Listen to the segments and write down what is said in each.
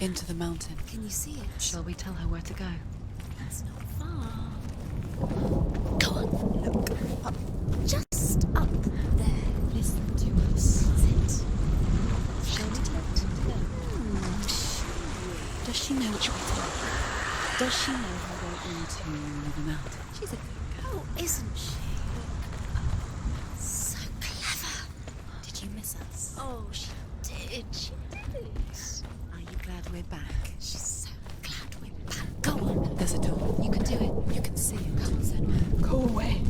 Into the mountain. Can you see it? Shall we tell her where to go? That's not far. Go on, look. Up. Just up there. Listen to us. That's it. Shall we tell her to go? Does she know which way to go? Does she know her way into the mountain? She's a good girl, isn't she? So clever. Did you miss us? Oh, she did. She did. Are you glad we're back? She's so glad we're back. Go on. There's a door. You can do it. You can see it. Come on, Senua. Go away.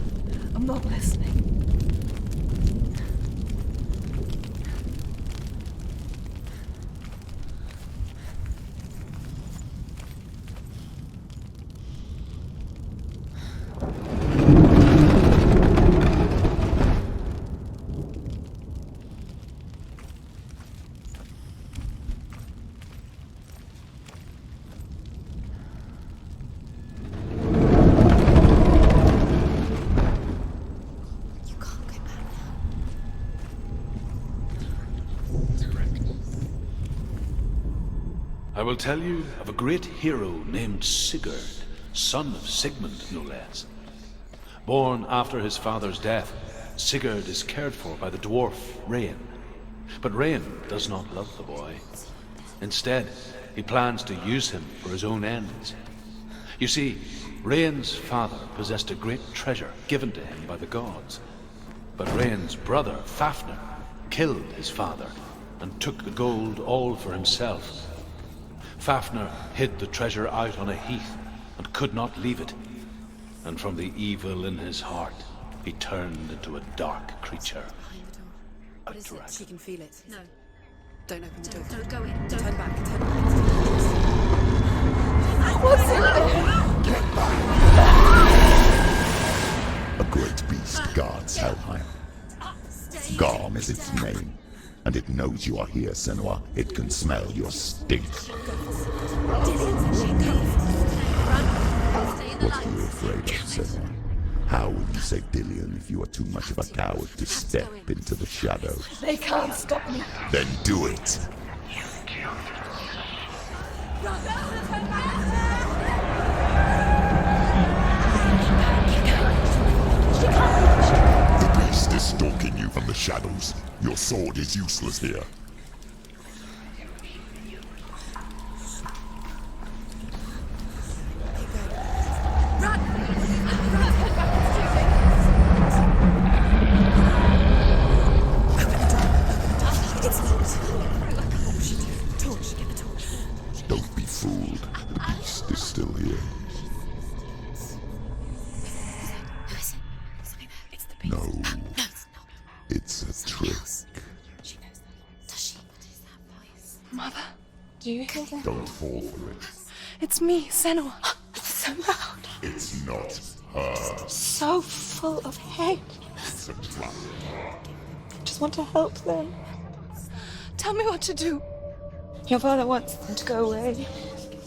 I'm not listening. You can't go back now. I will tell you of a great hero named Sigurd, son of Sigmund, no less. Born after his father's death, Sigurd is cared for by the dwarf Rain. But Rain does not love the boy. Instead, he plans to use him for his own ends. You see, Rain's father possessed a great treasure given to him by the gods. But Rain's brother, Fafnir, killed his father and took the gold all for himself. Fafnir hid the treasure out on a heath and could not leave it. And from the evil in his heart, he turned into a dark creature. Behind the door. A What is it? dragon. She can feel it. No. Don't open the door. Don't go in. Don't. Turn back. Turn back. What's in there? A great beast guards Helheim. Garm is its name, and it knows you are here, Senua. It can smell your stink. What are you afraid of, Senua? How will you save Dillion if you are too much of a coward to step into the shadows? They can't stop me. Then do it! The beast is stalking you from the shadows. Your sword is useless here. Don't be fooled. The beast is still here. Who is it? Something there. It's the beast. No, No, it's not. it's a trick. She knows that. Does she? What is that voice? Mother, do you hear that? Don't fall for it. It's me, Senua. It's so loud. It's not her. So full of hate. It's a trap. I just want to help them. Tell me what to do. Your father wants them to go away.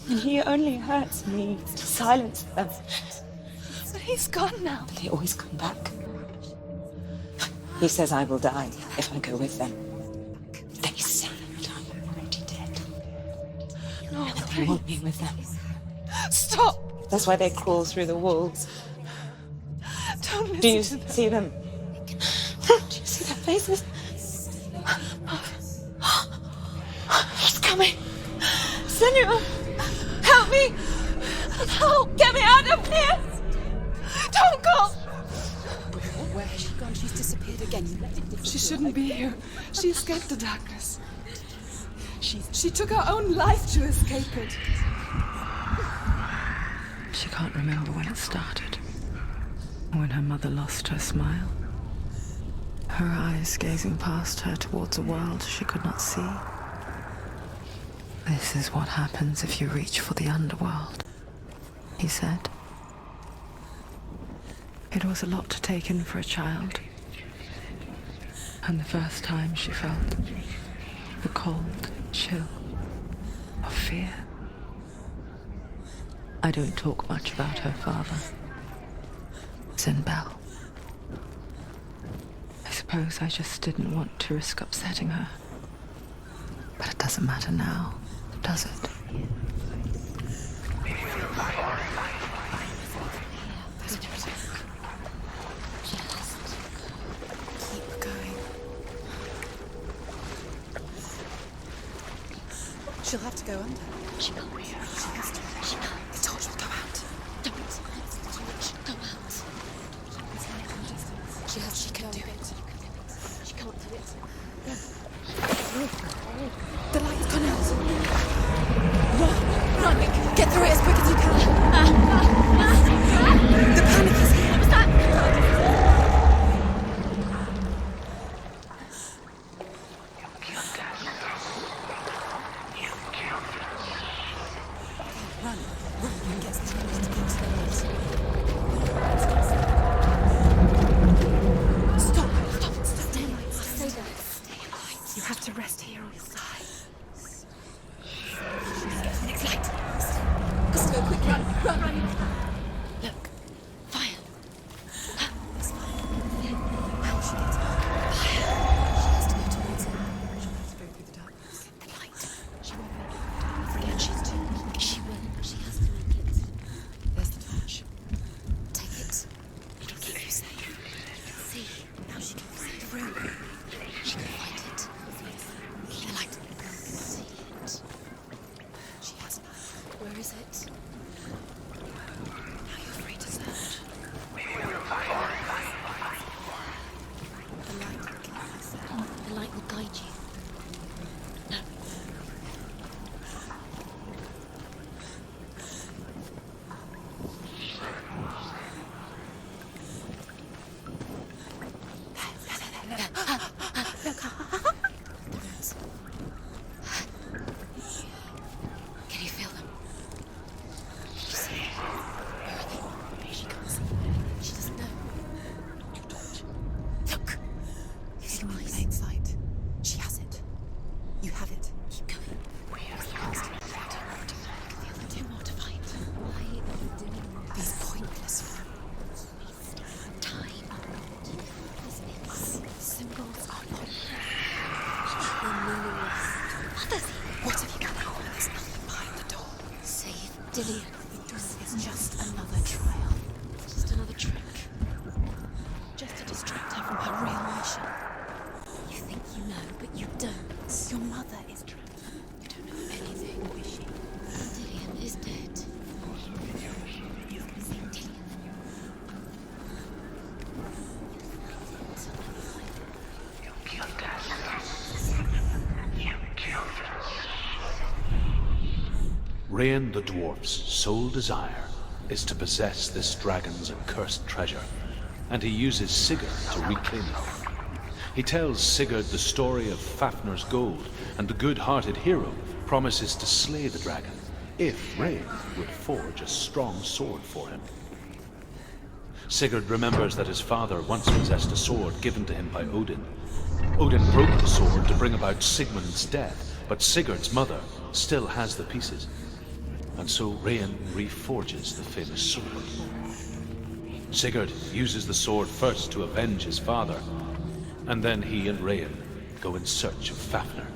And he only hurts me to silence them. But he's gone now. But they always come back. He says I will die if I go with them. They say that I'm already dead. No, they want me with them. Stop! That's why they crawl through the walls. Don't listen. Do you see them? Do you see their faces? He's coming. Senua, help me! Help! Get me out of here! Don't go! Where has she gone? She's disappeared again. You let it She shouldn't be here. She escaped the darkness. She took her own life to escape it. She can't remember when it started. When her mother lost her smile. Her eyes gazing past her towards a world she could not see. This is what happens if you reach for the underworld, he said. It was a lot to take in for a child. And the first time she felt the cold chill of fear. I don't talk much about her father, Sinbel. I suppose I just didn't want to risk upsetting her. But it doesn't matter now, does it? Keep going. She'll have to go under. She can't. She has to. She can't. The torch will go out. Don't. Go out. She can do it. She can't do it. The light's gone out. Run! Get through it as quick as you can. The panic is here. What was that? Run and get as close to the light. Stop! Stay alive. Stay there. Stay alive. You have to rest here on your side. Next light. Just go quick. Run. Look. Fire. There's fire. How should it? Fire. She has to go towards it. She'll have to go through the darkness. The light. She won't make it. Forget she's too weak. She will. She has to make it. There's the torch. Take it. It'll keep you safe. See. Now she can find the room. She can find it. The light. See it. She has light. Where is it? Now you're free to search. The light will keep us safe. The light will guide you. No. The rooms. Can you feel them? Can you see them? Where are they? She can't see them. She doesn't know. Your torch. Look. Use your eyes. Plain sight. She has it. You have it. Keep going. Do more to find. Why are you doing These pointless time? Symbols are not. They're meaningless. Others. What have you done? There's nothing behind the door. Save Dillian. This is just another trial. Just another trick. Just to distract her from her real mission. You think you know, but you don't. Your mother is trapped. You don't know anything, is she? Dillian is dead. Dillian. Rain the dwarf's sole desire is to possess this dragon's accursed treasure, and he uses Sigurd to reclaim it. He tells Sigurd the story of Fafnir's gold, and the good-hearted hero promises to slay the dragon if Rain would forge a strong sword for him. Sigurd remembers that his father once possessed a sword given to him by Odin. Odin broke the sword to bring about Sigmund's death, but Sigurd's mother still has the pieces. And so Rain reforges the famous sword. Sigurd uses the sword first to avenge his father, and then he and Rain go in search of Fafnir.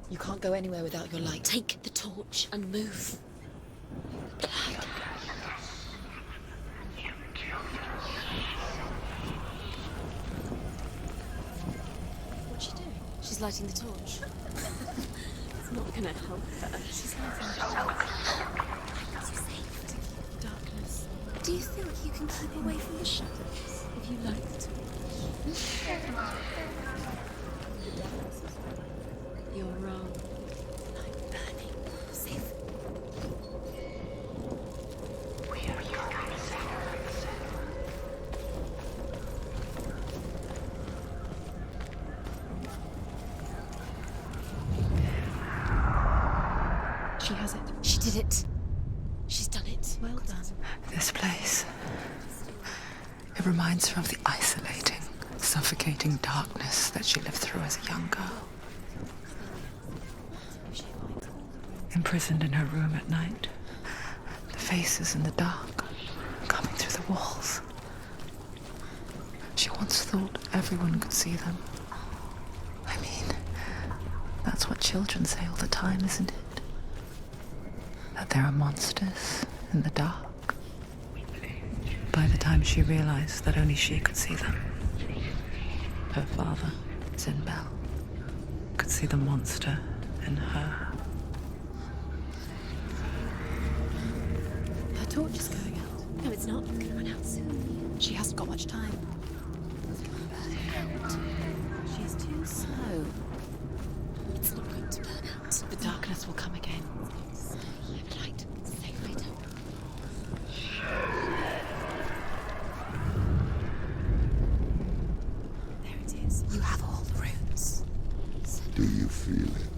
You can't go anywhere without your light. Take the torch and move. What's she doing? She's lighting the torch. It's not gonna help her. She's lighting the torch. You're safe to keep the darkness. Do you think you can keep away from the shadows if you light the torch? You're wrong. I'm burning. Safe. She has it. She did it. She's done it. Well done. This place. It reminds her of the isolating, suffocating darkness that she lived through as a young girl. Imprisoned in her room at night. The faces in the dark, coming through the walls. She once thought everyone could see them. I mean, that's what children say all the time, isn't it? That there are monsters in the dark. By the time she realized that only she could see them, her father, Zinbel, could see the monster in her. Her torch is going out. No, it's not. It's gonna run out soon. She hasn't got much time. It's gonna burn out. She's too slow. It's not going to burn out. The darkness will come again. Light. Safe later. There it is. You have all the runes. Do you feel it?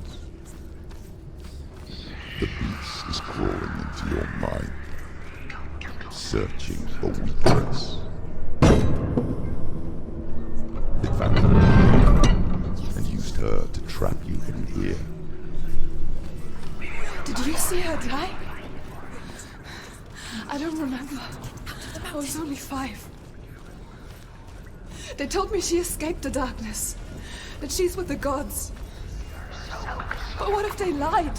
The beast is crawling into your mind, searching for weakness. It found her and used her to trap you in here. Did you see her die? I don't remember. I was only 5. They told me she escaped the darkness, that she's with the gods. But what if they lied?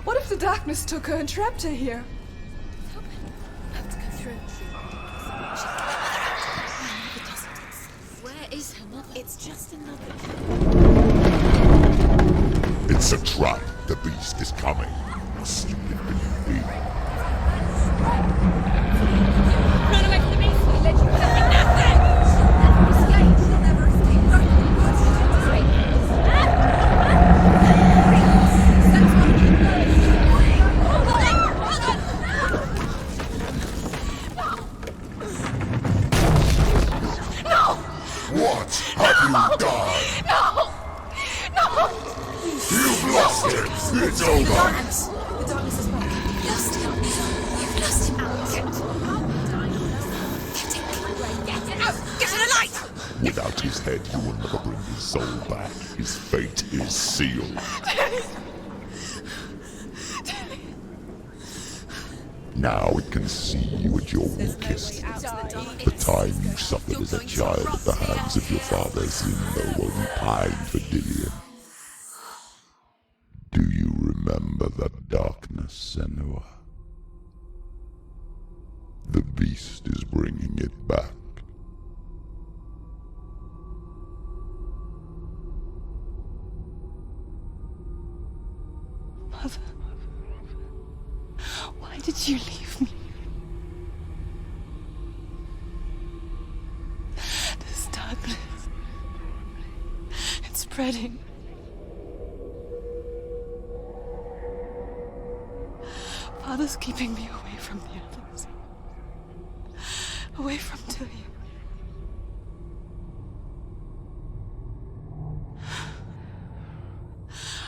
What if the darkness took her and trapped her here? I have to go through. Where is her mother? It's just another. It's a trap. The beast is coming. Stupid baby. Run away from the beast! We let you put up with nothing! Escape! She'll never escape. What have you done? No! You've lost it. It's over. The darkness is back. You've lost him. You've lost him. Get it out! Get to the light! Without his head, you will never bring his soul back. His fate is sealed. Now it can see you at your weakest. The time you suffered as a child at the hands of your father Zinbel while you pined for Dillion. Do you remember that darkness, Senua? The beast is bringing it back. Mother, why did you leave me? This darkness, it's spreading. Father's keeping me away from the others. Away from Dillion.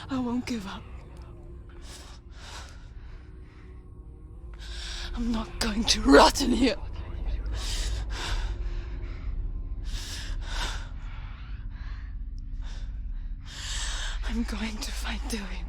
I won't give up. I'm not going to rot in here. I'm going to fight Dillion.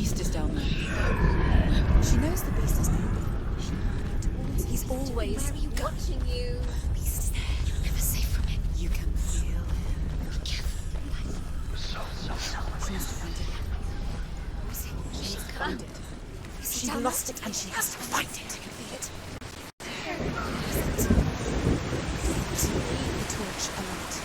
beast is down there. She knows the beast is down there. He's always watching you. The beast is there. You're never safe from him. You can feel him. Be careful. She must have found it. Where is he? She's found it. She lost it and she has to find it. I can feel it. The torch alight.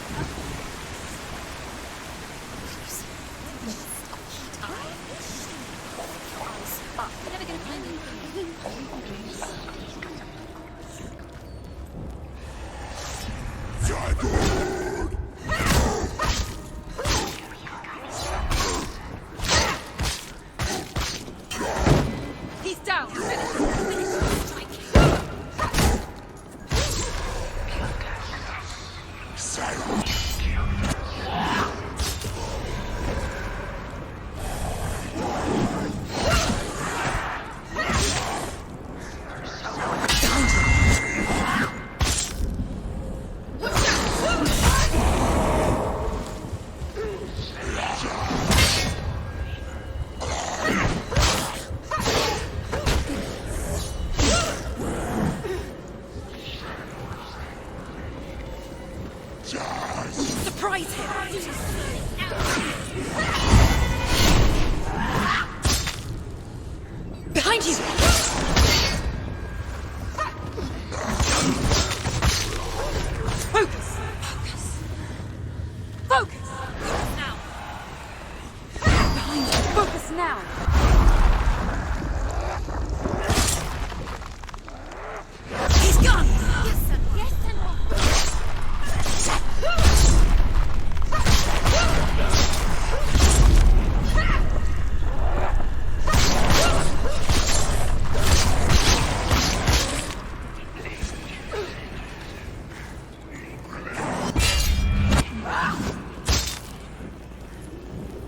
You're never going to find anything. He's down. Surprise him! Behind you! Focus! Focus! Focus now! Behind you! Focus now! He's gone! Yes, sir. Yes, Senua.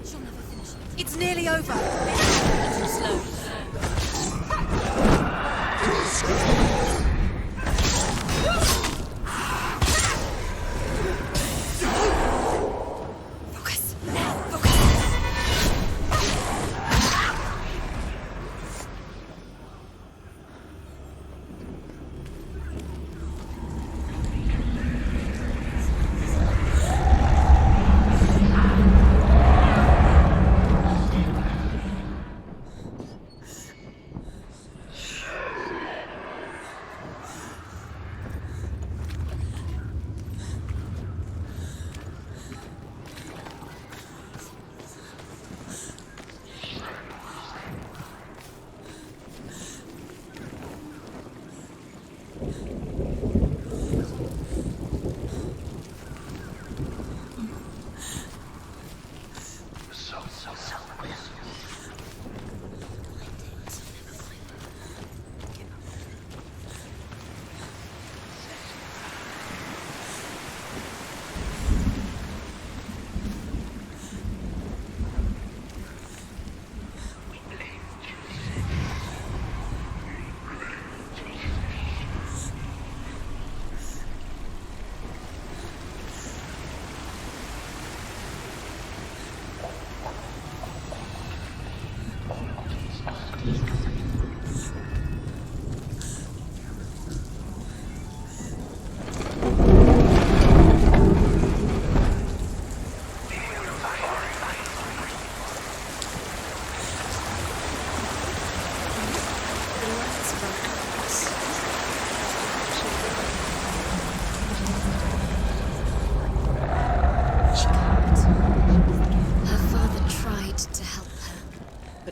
She'll never finish it. It's nearly over. Too slow. Focus. Focus.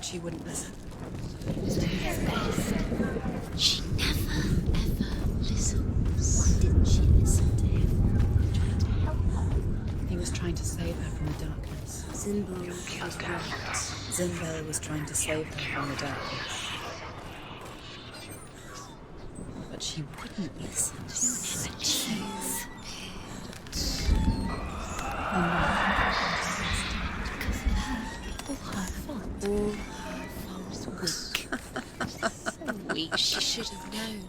She wouldn't listen. She never, ever listens. Why didn't she listen to him? Trying to help her. He was trying to save her from the darkness. Zinbel was right. Zinbel was trying to save her from the darkness. But she wouldn't listen. She never cheats. All her fault. So weak. She should have known.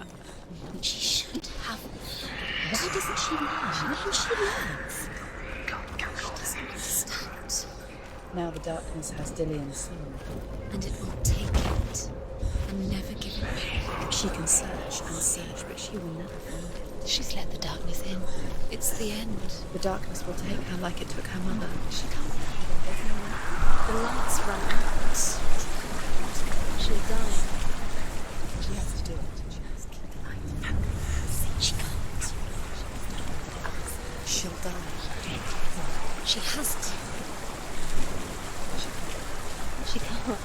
She should have. Why doesn't she learn? When she learns, she doesn't understand. Now the darkness has Dillian's soul. And it will take it and never give it back. She can search and search, but she will never find it. She's let the darkness in. It's the end. The darkness will take her like it took her mother. She can't hide. There's no way. The lights run out. She'll die. She has to do it. She has to keep the light. She can't. She'll die. She has to. She can't.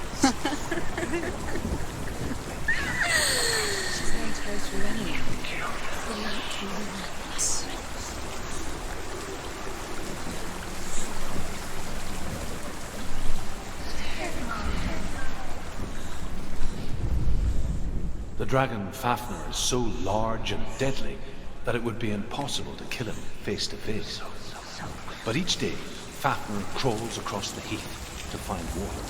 She's going to go through anyway. The light will run out. The dragon Fafnir is so large and deadly that it would be impossible to kill him face to face. But each day, Fafnir crawls across the heath to find water.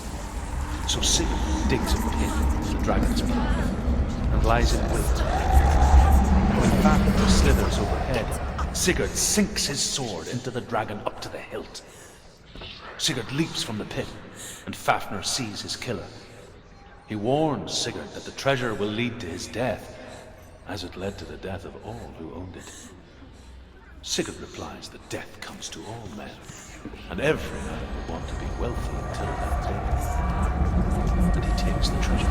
So Sigurd digs a pit in the dragon's blood and lies in wait. When Fafnir slithers overhead, Sigurd sinks his sword into the dragon up to the hilt. Sigurd leaps from the pit, and Fafnir sees his killer. He warns Sigurd that the treasure will lead to his death, as it led to the death of all who owned it. Sigurd replies that death comes to all men, and every man will want to be wealthy until that day. And he takes the treasure.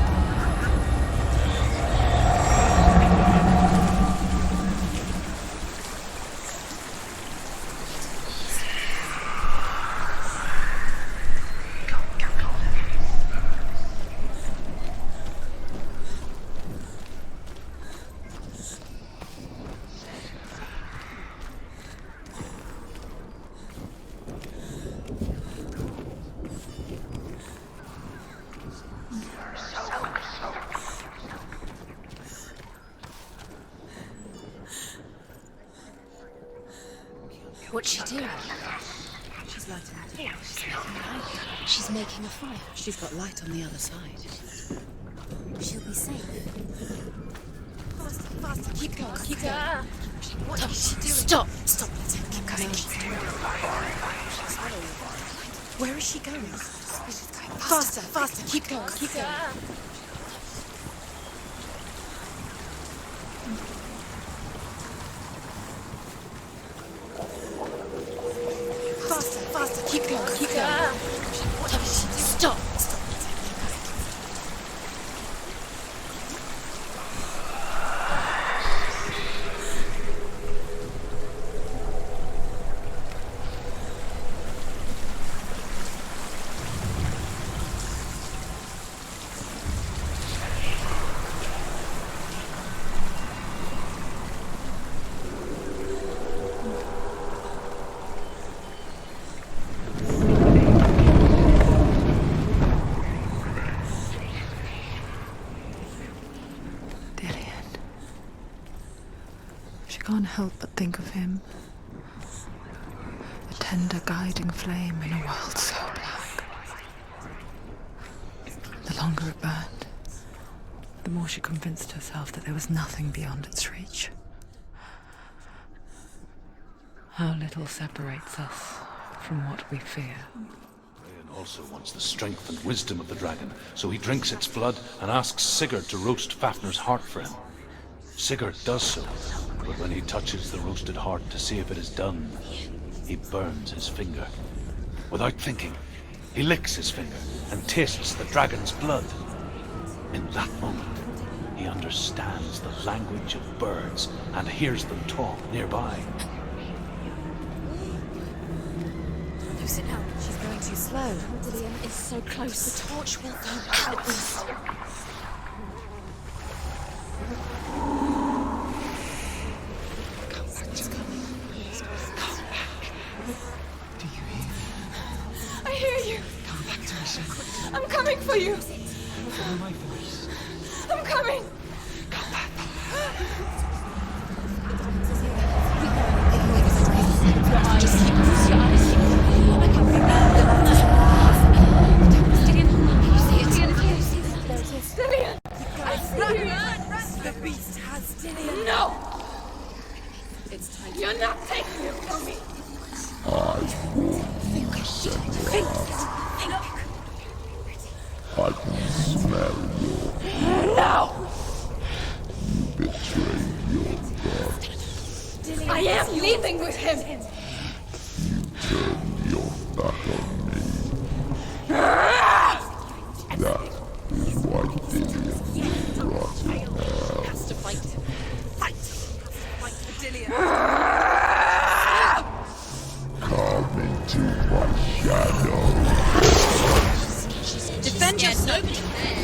What's she doing? She's lighting a torch. She's making a fire. She's got light on the other side. She'll be safe. Faster, keep going, keep going. What is she doing? Stop! Stop, let's keep going. Where is she going? Faster, faster, keep going, keep going. Faster, faster, keep going, keep going. What is she doing? Stop! Can't help but think of him. A tender guiding flame in a world so black. The longer it burned, the more she convinced herself that there was nothing beyond its reach. How little separates us from what we fear. Rayan also wants the strength and wisdom of the dragon, so he drinks its blood and asks Sigurd to roast Fafnir's heart for him. Sigurd does so, but when he touches the roasted heart to see if it is done, he burns his finger. Without thinking, he licks his finger and tastes the dragon's blood. In that moment, he understands the language of birds and hears them talk nearby. Loosen up. She's going too slow. Dillian is so close. The torch will go out. I hear you. Come back to me, Senua. I'm coming for you. Follow my voice. I'm coming. Come back. Just keep your eyes. I can't remember. Dillian, can you see it? Dillian, can you see that? There it is. Dillian, I see you. The beast has Dillian. No, It's time to you're not taking it from me. I will Senua. I can smell your... No! You betrayed your god. I am leaving with him! You turned your back on me. That is why Dillion will rot in hell. Has to fight. Fight! Fight for Dillion. Come into my shadow. Defend yourself. Nobody there.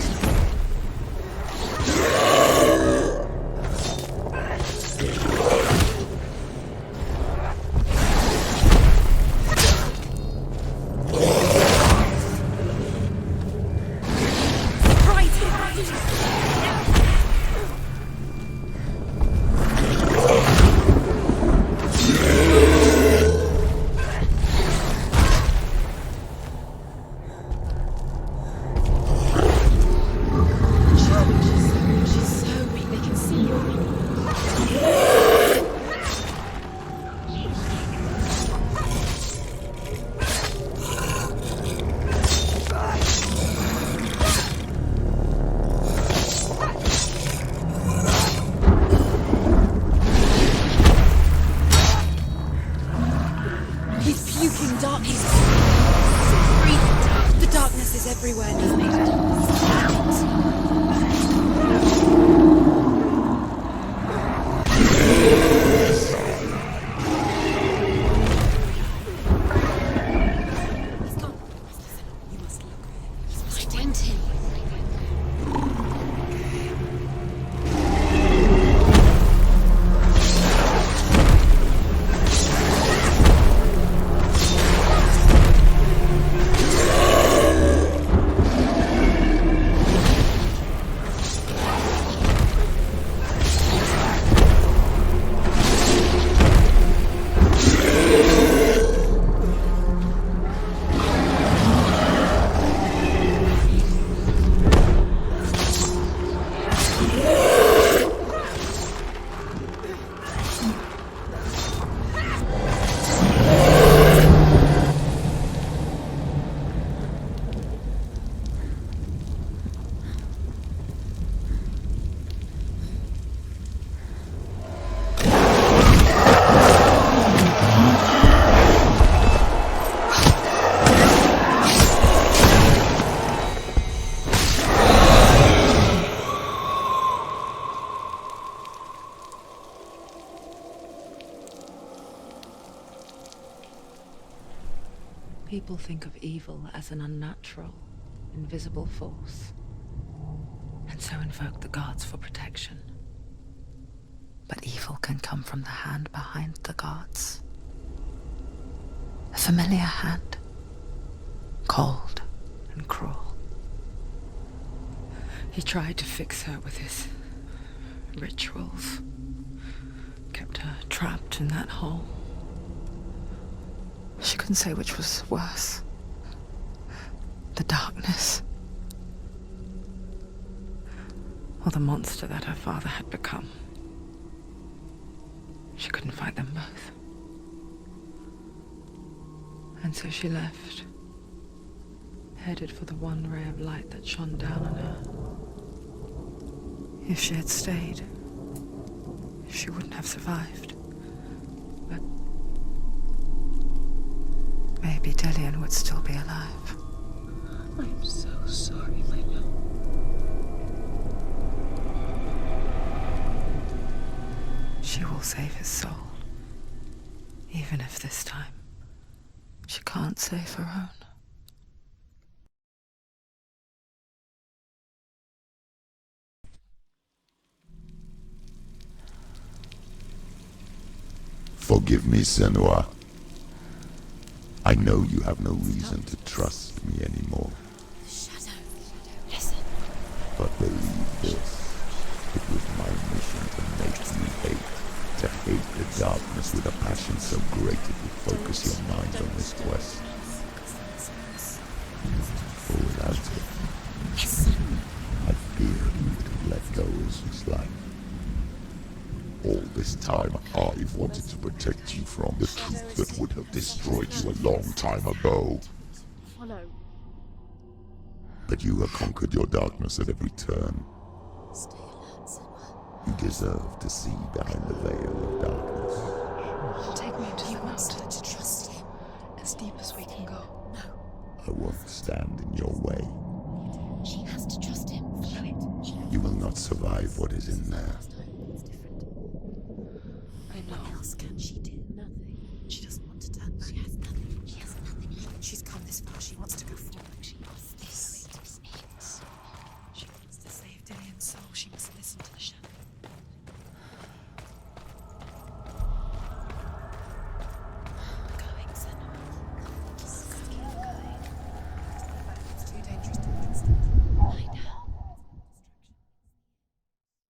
People think of evil as an unnatural, invisible force, and so invoke the gods for protection. But evil can come from the hand behind the gods. A familiar hand, cold and cruel. He tried to fix her with his rituals, kept her trapped in that hole. She couldn't say which was worse. The darkness, or the monster that her father had become. She couldn't fight them both. And so she left, headed for the one ray of light that shone down on her. If she had stayed, she wouldn't have survived. But maybe Dillion would still be alive. I'm so sorry, my love. She will save his soul. Even if this time she can't save her own. Forgive me, Senua. I know you have no reason to trust me anymore. Shadow. Listen. But believe this. It was my mission to make you hate. To hate the darkness with a passion so great it would focus your mind on this quest. For without it, I fear you would have let go as his life. All this time, I've wanted to protect you from the truth that would have destroyed you a long time ago. Follow. But you have conquered your darkness at every turn. Stay alert, Senua. You deserve to see behind the veil of darkness. Take me to He the wants mountain, her to trust him. as deep as we can go. No, I won't stand in your way. she has to trust him. Follow it. You will not survive what is in there. It's different. I know. What else can she